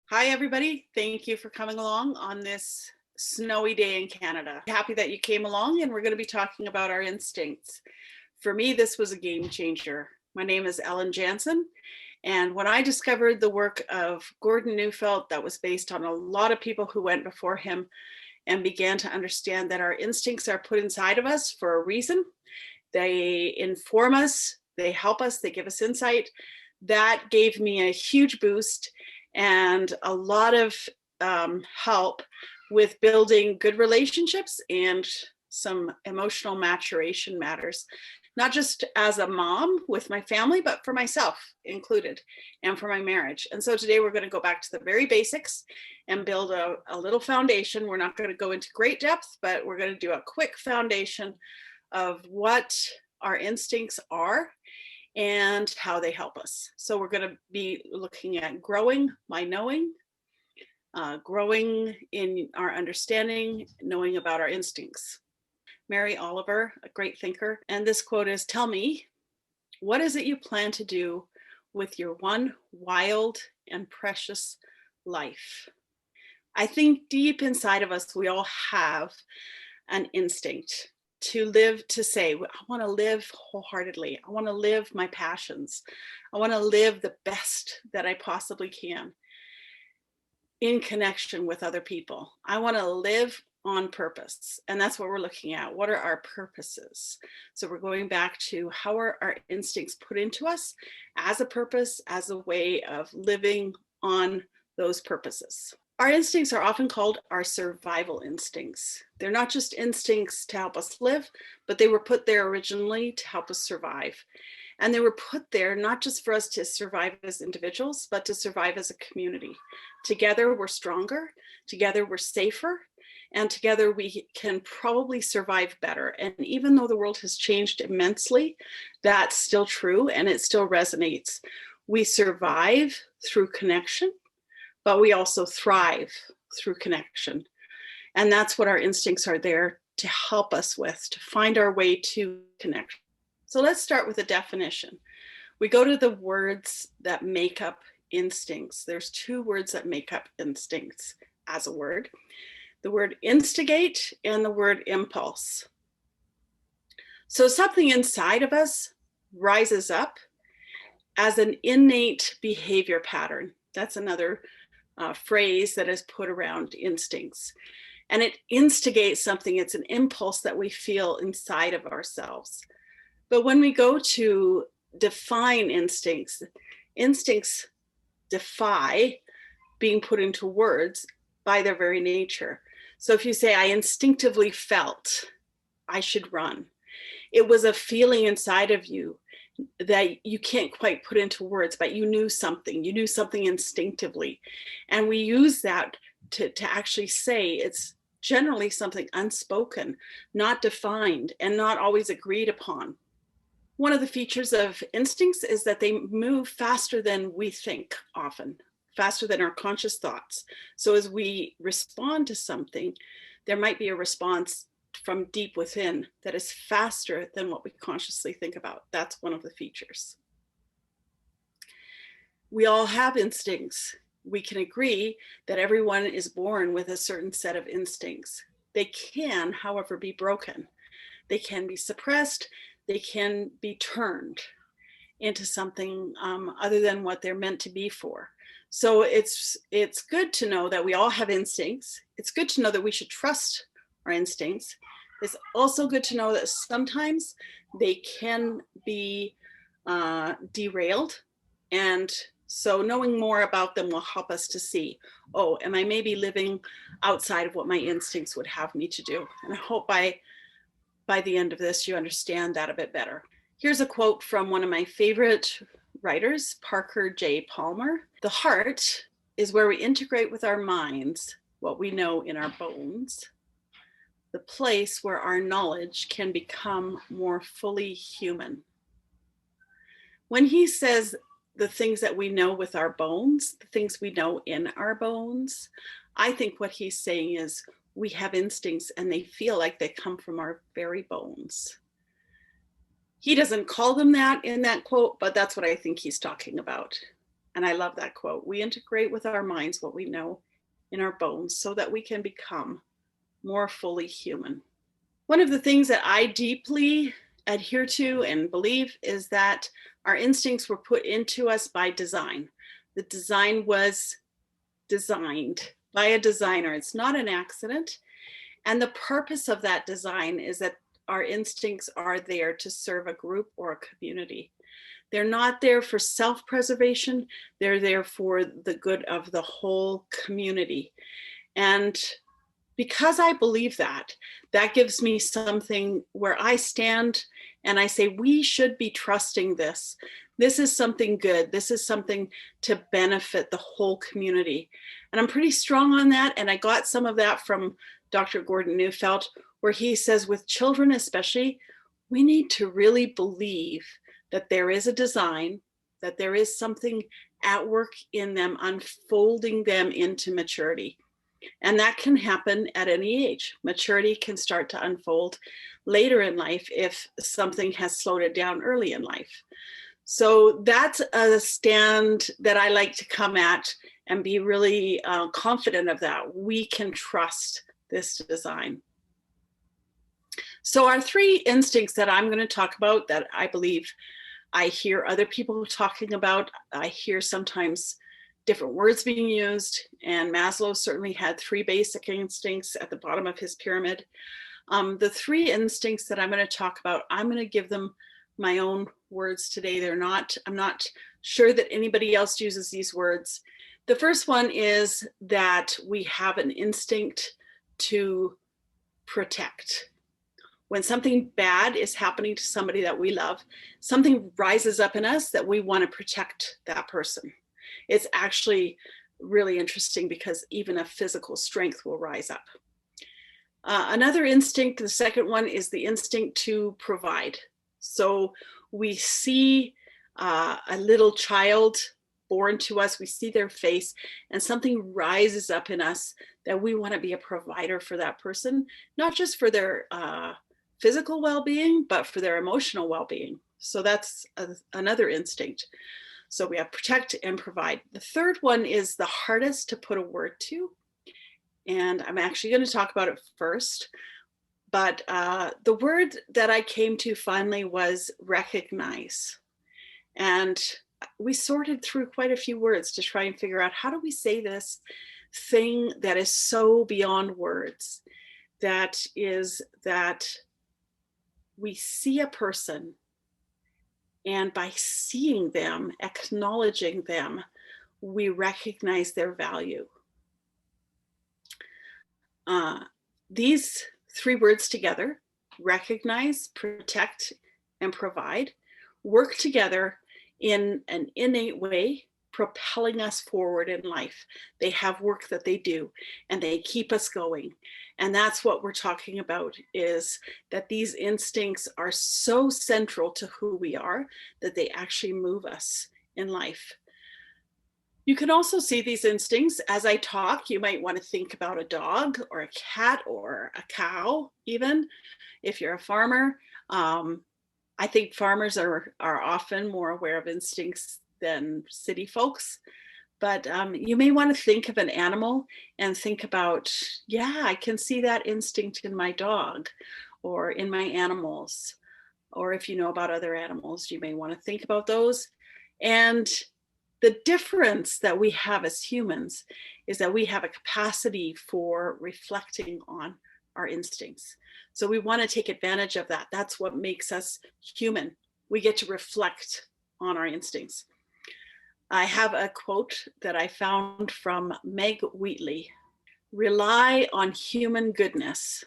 Hi, everybody. Thank you for coming along on this snowy day in Canada. Happy that you came along, and we're going to be talking about our instincts. For me, this was a game changer. My name is Ellen Janzen, and when I discovered the work of Gordon Neufeld, that was based on a lot of people who went before him, and began to understand that our instincts are put inside of us for a reason. They inform us, they help us, they give us insight. That gave me a huge boost and a lot of help with building good relationships and some emotional maturation matters, not just as a mom with my family, but for myself included and for my marriage. And so today we're going to go back to the very basics and build a little foundation. We're not going to go into great depth, but we're going to do a quick foundation of what our instincts are and how they help us. So we're going to be looking at growing my knowing, growing in our understanding, knowing about our instincts. Mary Oliver, a great thinker, and this quote is, "Tell me, what is it you plan to do with your one wild and precious life?" I think deep inside of us, we all have an instinct to live, to say, I want to live wholeheartedly. I want to live my passions. I want to live the best that I possibly can in connection with other people. I want to live on purpose. And that's what we're looking at. What are our purposes? So we're going back to how are our instincts put into us as a purpose, as a way of living on those purposes. Our instincts are often called our survival instincts. They're not just instincts to help us live, but they were put there originally to help us survive. And they were put there not just for us to survive as individuals, but to survive as a community. Together, we're stronger. Together, we're safer. And together, we can probably survive better. And even though the world has changed immensely, that's still true and it still resonates. We survive through connection, but we also thrive through connection. And that's what our instincts are there to help us with, to find our way to connection. So let's start with a definition. We go to the words that make up instincts. There's two words that make up instincts as a word. The word instigate and the word impulse. So something inside of us rises up as an innate behavior pattern. That's another phrase that is put around instincts. And it instigates something. It's an impulse that we feel inside of ourselves. But when we go to define instincts, instincts defy being put into words by their very nature. So if you say, I instinctively felt I should run, it was a feeling inside of you that you can't quite put into words, but you knew something instinctively. And we use that to actually say it's generally something unspoken, not defined, and not always agreed upon. One of the features of instincts is that they move faster than we think often, faster than our conscious thoughts. So as we respond to something, there might be a response from deep within that is faster than what we consciously think about. That's one of the features. We all have instincts. We can agree that everyone is born with a certain set of instincts. They can, however, be broken. They can be suppressed. They can be turned into something other than what they're meant to be for. So it's good to know that we all have instincts. It's good to know that we should trust our instincts. It's also good to know that sometimes they can be derailed. And so knowing more about them will help us to see, oh, am I maybe living outside of what my instincts would have me to do? And I hope by the end of this, you understand that a bit better. Here's a quote from one of my favorite writers, Parker J. Palmer. "The heart is where we integrate with our minds what we know in our bones, the place where our knowledge can become more fully human." When he says the things that we know with our bones, the things we know in our bones, I think what he's saying is we have instincts and they feel like they come from our very bones. He doesn't call them that in that quote, but that's what I think he's talking about. And I love that quote. We integrate with our minds what we know in our bones so that we can become more fully human. One of the things that I deeply adhere to and believe is that our instincts were put into us by design. The design was designed by a designer. It's not an accident. And the purpose of that design is that our instincts are there to serve a group or a community. They're not there for self-preservation. They're there for the good of the whole community. And because I believe that, that gives me something where I stand and I say, we should be trusting this. This is something good. This is something to benefit the whole community. And I'm pretty strong on that. And I got some of that from Dr. Gordon Neufeld, where he says with children especially, we need to really believe that there is a design, that there is something at work in them, unfolding them into maturity. And that can happen at any age. Maturity can start to unfold later in life if something has slowed it down early in life. So that's a stand that I like to come at and be really confident of that. We can trust this design. So our three instincts that I'm going to talk about that I believe I hear other people talking about, I hear sometimes different words being used, and Maslow certainly had three basic instincts at the bottom of his pyramid. The three instincts that I'm going to talk about, I'm going to give them my own words today. I'm not sure that anybody else uses these words. The first one is that we have an instinct to protect. When something bad is happening to somebody that we love, something rises up in us that we want to protect that person. It's actually really interesting because even a physical strength will rise up. Another instinct, the second one, is the instinct to provide. So we see a little child born to us, we see their face, and something rises up in us that we want to be a provider for that person, not just for their physical well-being, but for their emotional well-being. So that's another instinct. So we have protect and provide. The third one is the hardest to put a word to. And I'm actually going to talk about it first. But the word that I came to finally was recognize. And we sorted through quite a few words to try and figure out how do we say this thing that is so beyond words. That is that we see a person, and by seeing them, acknowledging them, we recognize their value. These three words together, recognize, protect, and provide, work together in an innate way, propelling us forward in life. They have work that they do, and they keep us going. And that's what we're talking about, is that these instincts are so central to who we are that they actually move us in life. You can also see these instincts as I talk. You might want to think about a dog or a cat or a cow, even if you're a farmer. I think farmers are often more aware of instincts than city folks. But you may want to think of an animal and think about, yeah, I can see that instinct in my dog or in my animals. Or if you know about other animals, you may want to think about those. And the difference that we have as humans is that we have a capacity for reflecting on our instincts. So we want to take advantage of that. That's what makes us human. We get to reflect on our instincts. I have a quote that I found from Meg Wheatley. Rely on human goodness.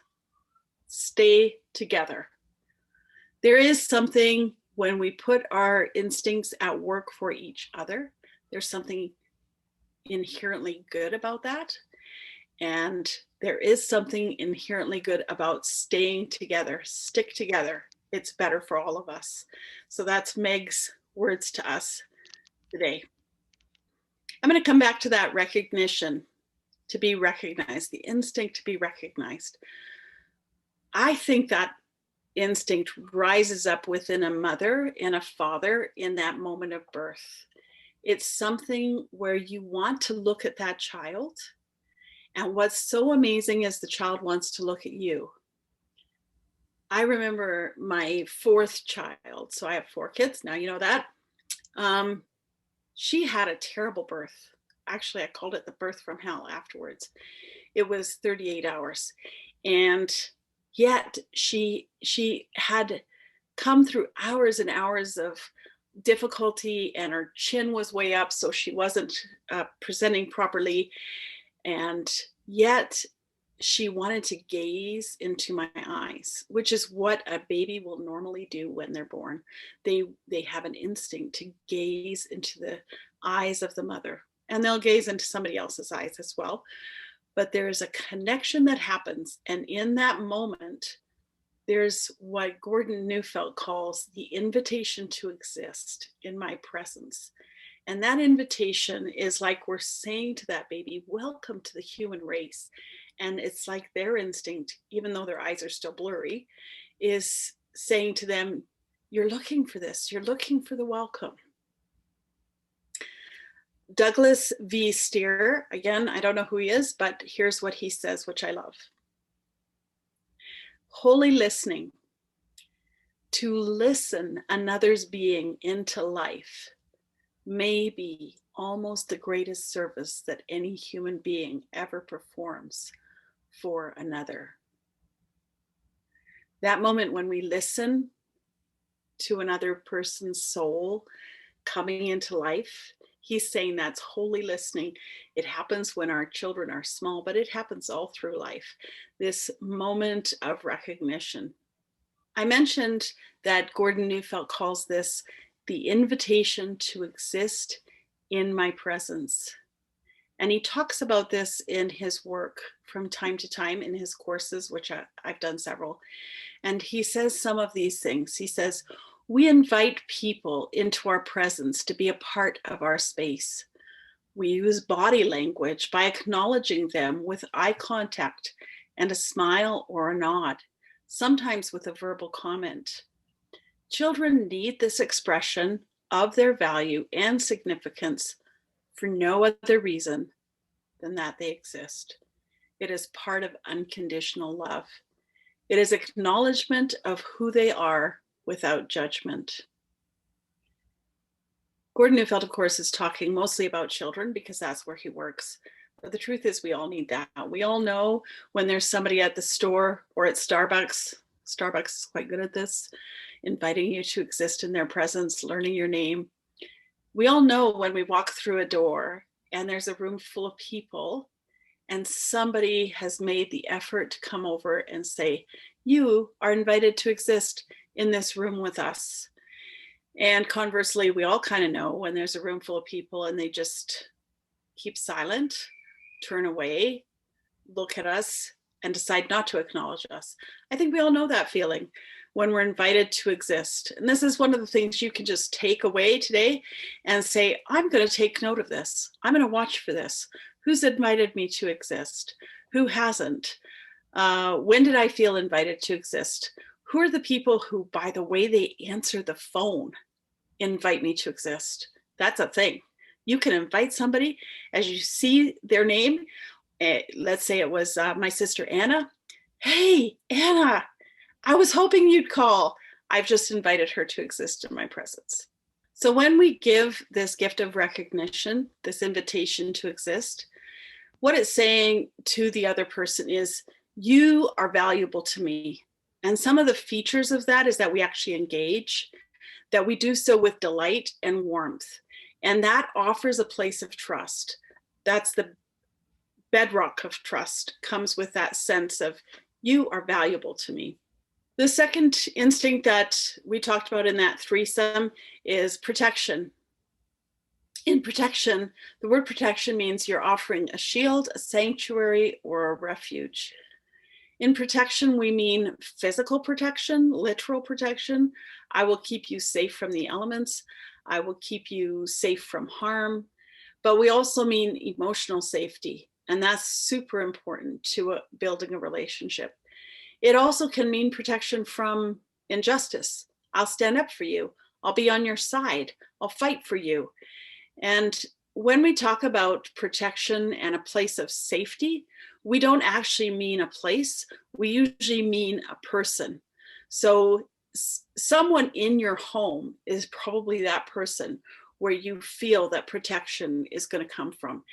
Stay together. There is something when we put our instincts at work for each other. There's something inherently good about that. And there is something inherently good about staying together. Stick together. It's better for all of us. So that's Meg's words to us today. I'm going to come back to that recognition, to be recognized, the instinct to be recognized. I think that instinct rises up within a mother and a father in that moment of birth. It's something where you want to look at that child. And what's so amazing is the child wants to look at you. I remember my fourth child. So I have four kids now, you know that. Um, she had a terrible birth. Actually, I called it the birth from hell afterwards. It was 38 hours. And yet she had come through hours and hours of difficulty, and her chin was way up, so she wasn't presenting properly. And yet she wanted to gaze into my eyes, which is what a baby will normally do when they're born. They have an instinct to gaze into the eyes of the mother, and they'll gaze into somebody else's eyes as well. But there is a connection that happens, and in that moment, there's what Gordon Neufeld calls the invitation to exist in my presence. And that invitation is like we're saying to that baby, welcome to the human race. And it's like their instinct, even though their eyes are still blurry, is saying to them, you're looking for this, you're looking for the welcome. Douglas V. Steer, again, I don't know who he is, but here's what he says, which I love. Holy listening, to listen another's being into life, may be almost the greatest service that any human being ever performs for another. That moment when we listen to another person's soul coming into life, he's saying that's holy listening. It happens when our children are small, but it happens all through life. This moment of recognition. I mentioned that Gordon Neufeld calls this the invitation to exist in my presence. And he talks about this in his work from time to time in his courses, which I've done several. And he says some of these things. He says, we invite people into our presence to be a part of our space. We use body language by acknowledging them with eye contact and a smile or a nod, sometimes with a verbal comment. Children need this expression of their value and significance for no other reason than that they exist. It is part of unconditional love. It is acknowledgement of who they are without judgment. Gordon Neufeld, of course, is talking mostly about children because that's where he works. But the truth is we all need that. We all know when there's somebody at the store or at Starbucks. Starbucks is quite good at this, inviting you to exist in their presence, learning your name. We all know when we walk through a door and there's a room full of people and somebody has made the effort to come over and say, you are invited to exist in this room with us. And conversely, we all kind of know when there's a room full of people and they just keep silent, turn away, look at us, and decide not to acknowledge us. I think we all know that feeling when we're invited to exist. And this is one of the things you can just take away today and say, I'm going to take note of this. I'm going to watch for this. Who's invited me to exist? Who hasn't? When did I feel invited to exist? Who are the people who, by the way they answer the phone, invite me to exist? That's a thing. You can invite somebody as you see their name. Let's say it was my sister Anna. Hey, Anna, I was hoping you'd call. I've just invited her to exist in my presence. So when we give this gift of recognition, this invitation to exist, what it's saying to the other person is, you are valuable to me. And some of the features of that is that we actually engage, that we do so with delight and warmth. And that offers a place of trust. That's the bedrock of trust, comes with that sense of you are valuable to me. The second instinct that we talked about in that threesome is protection. In protection, the word protection means you're offering a shield, a sanctuary, or a refuge. In protection, we mean physical protection, literal protection. I will keep you safe from the elements. I will keep you safe from harm. But we also mean emotional safety. And that's super important to building a relationship. It also can mean protection from injustice. I'll stand up for you. I'll be on your side. I'll fight for you. And when we talk about protection and a place of safety, we don't actually mean a place, we usually mean a person. So someone in your home is probably that person where you feel that protection is going to come from.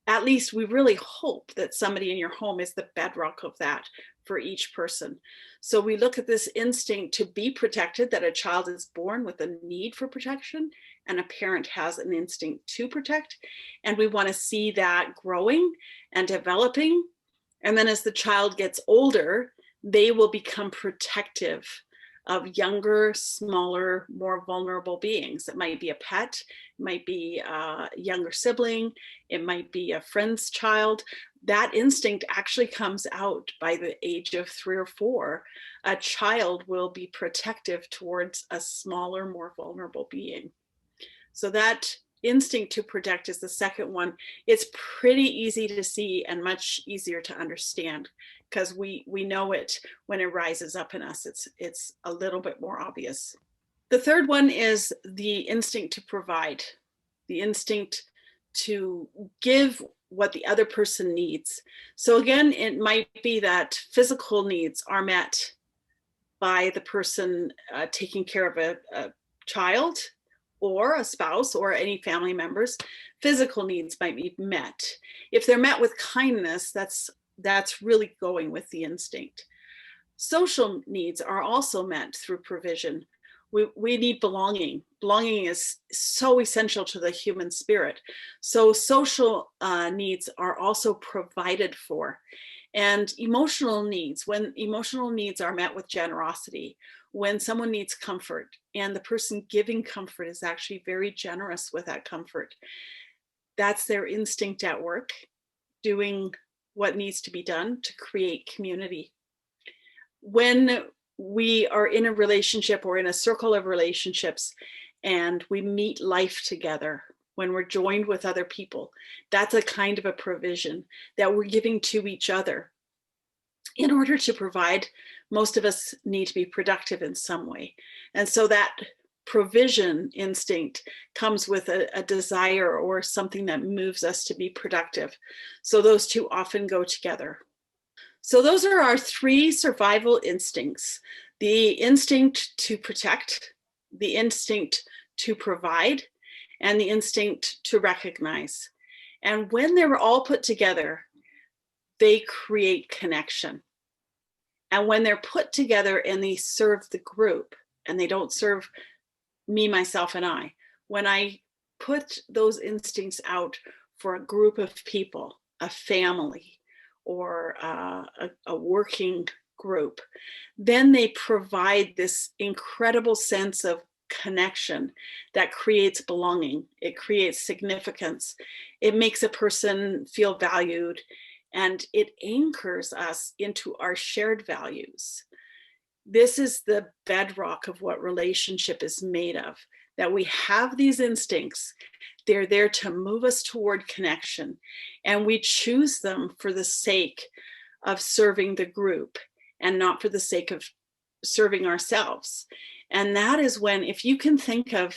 At least we really hope that somebody in your home is the bedrock of that for each person. So we look at this instinct to be protected, that a child is born with a need for protection and a parent has an instinct to protect. And we want to see that growing and developing. And then as the child gets older, they will become protective of younger, smaller, more vulnerable beings. It might be a pet, it might be a younger sibling, it might be a friend's child. That instinct actually comes out by the age of 3 or 4. A child will be protective towards a smaller, more vulnerable being. So that instinct to protect is the second one. It's pretty easy to see and much easier to understand because we know it when it rises up in us. It's a little bit more obvious. The third one is the instinct to provide, the instinct to give what the other person needs. So again, it might be that physical needs are met by the person taking care of a child or a spouse or any family members. Physical needs might be met. If they're met with kindness, that's really going with the instinct. Social needs are also met through provision. We need belonging. Belonging is so essential to the human spirit. So social needs are also provided for. And emotional needs, when emotional needs are met with generosity, when someone needs comfort and the person giving comfort is actually very generous with that comfort, that's their instinct at work, doing what needs to be done to create community. When we are in a relationship or in a circle of relationships and we meet life together, when we're joined with other people, that's a kind of a provision that we're giving to each other. In order to provide, most of us need to be productive in some way. And so that provision instinct comes with a desire or something that moves us to be productive. So those two often go together. So those are our 3 survival instincts: the instinct to protect, the instinct to provide, and the instinct to recognize. And when they're all put together, they create connection. And when they're put together and they serve the group and they don't serve me, myself, and I, when I put those instincts out for a group of people, a family, or a working group, then they provide this incredible sense of connection that creates belonging. It creates significance. It makes a person feel valued, and it anchors us into our shared values. This is the bedrock of what relationship is made of, that we have these instincts. They're there to move us toward connection, and we choose them for the sake of serving the group and not for the sake of serving ourselves. And that is when, if you can think of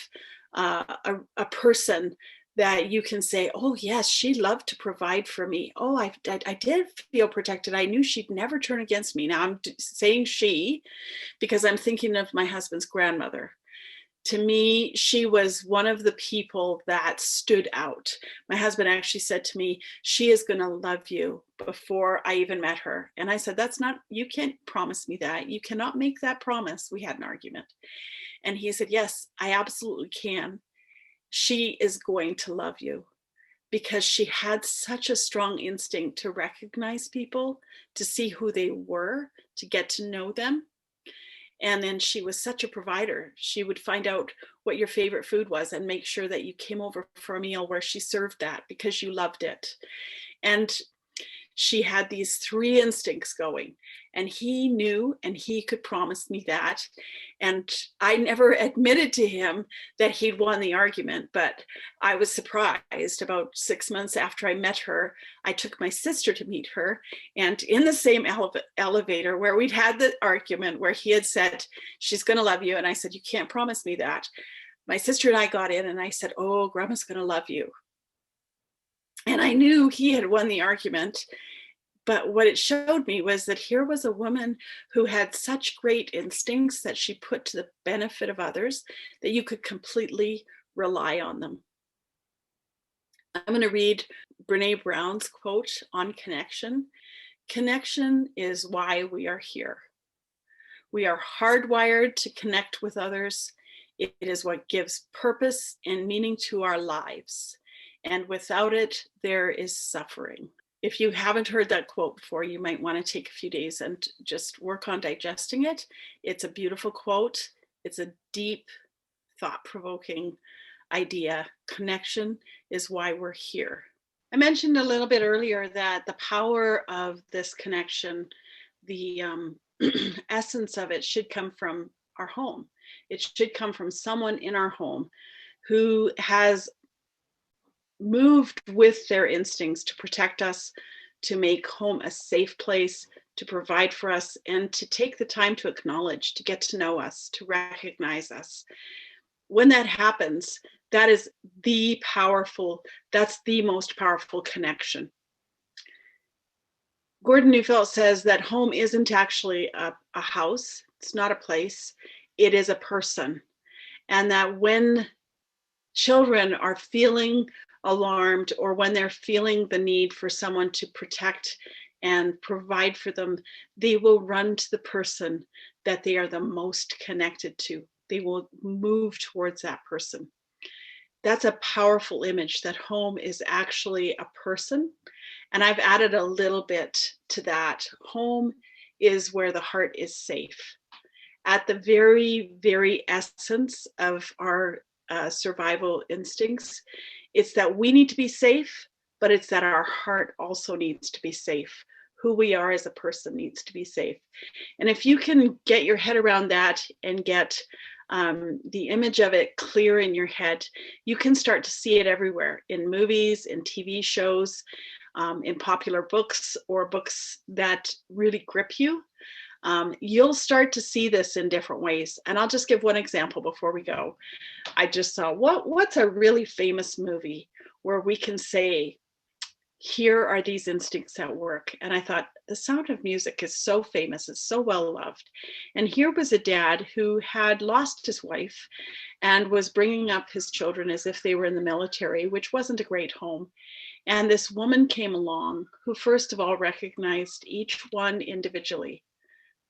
a person that you can say, oh yes, she loved to provide for me. Oh, I did feel protected. I knew she'd never turn against me. Now I'm saying she, because I'm thinking of my husband's grandmother. To me, she was one of the people that stood out. My husband actually said to me, she is going to love you, before I even met her. And I said, that's not, you can't promise me that. You cannot make that promise. We had an argument. And he said, yes, I absolutely can. She is going to love you, because she had such a strong instinct to recognize people, to see who they were, to get to know them. And then she was such a provider. She would find out what your favorite food was and make sure that you came over for a meal where she served that because you loved it. And she had these 3 instincts going, and he knew, and he could promise me that. And I never admitted to him that he'd won the argument, but I was surprised. About 6 months after I met her, I took my sister to meet her, and in the same elevator where we'd had the argument, where he had said, she's going to love you, and I said, you can't promise me that. My sister and I got in and I said, oh, Grandma's going to love you. And I knew he had won the argument. But what it showed me was that here was a woman who had such great instincts that she put to the benefit of others that you could completely rely on them. I'm going to read Brene Brown's quote on connection. Connection is why we are here. We are hardwired to connect with others. It is what gives purpose and meaning to our lives. And without it, there is suffering. If you haven't heard that quote before, you might want to take a few days and just work on digesting it. It's a beautiful quote. It's a deep, thought-provoking idea. Connection is why we're here. I mentioned a little bit earlier that the power of this connection, the essence of it should come from our home. It should come from someone in our home who has moved with their instincts to protect us, to make home a safe place, to provide for us, and to take the time to acknowledge, to get to know us, to recognize us. When that happens, that is that's the most powerful connection. Gordon Neufeld says that home isn't actually a house. It's not a place. It is a person. And that when children are feeling alarmed or when they're feeling the need for someone to protect and provide for them, they will run to the person that they are the most connected to. They will move towards that person. That's a powerful image, that home is actually a person. And I've added a little bit to that. Home is where the heart is safe. At the very, very essence of our survival instincts, it's that we need to be safe, but it's that our heart also needs to be safe. Who we are as a person needs to be safe. And if you can get your head around that and get the image of it clear in your head, you can start to see it everywhere, in movies, in TV shows, in popular books, or books that really grip you. You'll start to see this in different ways. And I'll just give one example before we go. I just saw what's a really famous movie where we can say, here are these instincts at work. And I thought, The Sound of Music is so famous, it's so well loved. And here was a dad who had lost his wife and was bringing up his children as if they were in the military, which wasn't a great home. And this woman came along who first of all recognized each one individually.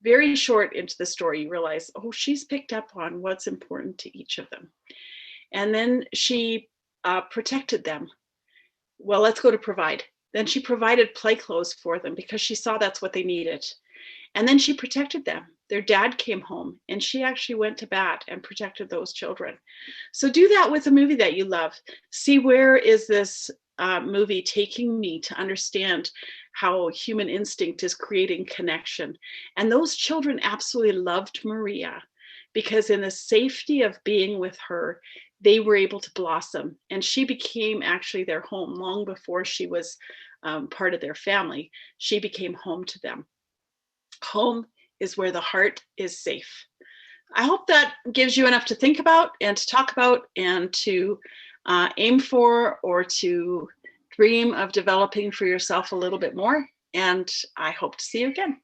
Very short into the story, you realize, oh, she's picked up on what's important to each of them. And then she protected them. Well, let's go to provide. Then she provided play clothes for them because she saw that's what they needed. And then she protected them. Their dad came home and she actually went to bat and protected those children. So do that with a movie that you love. See, where is this movie taking me to understand how human instinct is creating connection? And those children absolutely loved Maria because in the safety of being with her, they were able to blossom. And she became actually their home long before she was part of their family. She became home to them. Home is where the heart is safe. I hope that gives you enough to think about and to talk about and to aim for, or to dream of developing for yourself a little bit more. And I hope to see you again.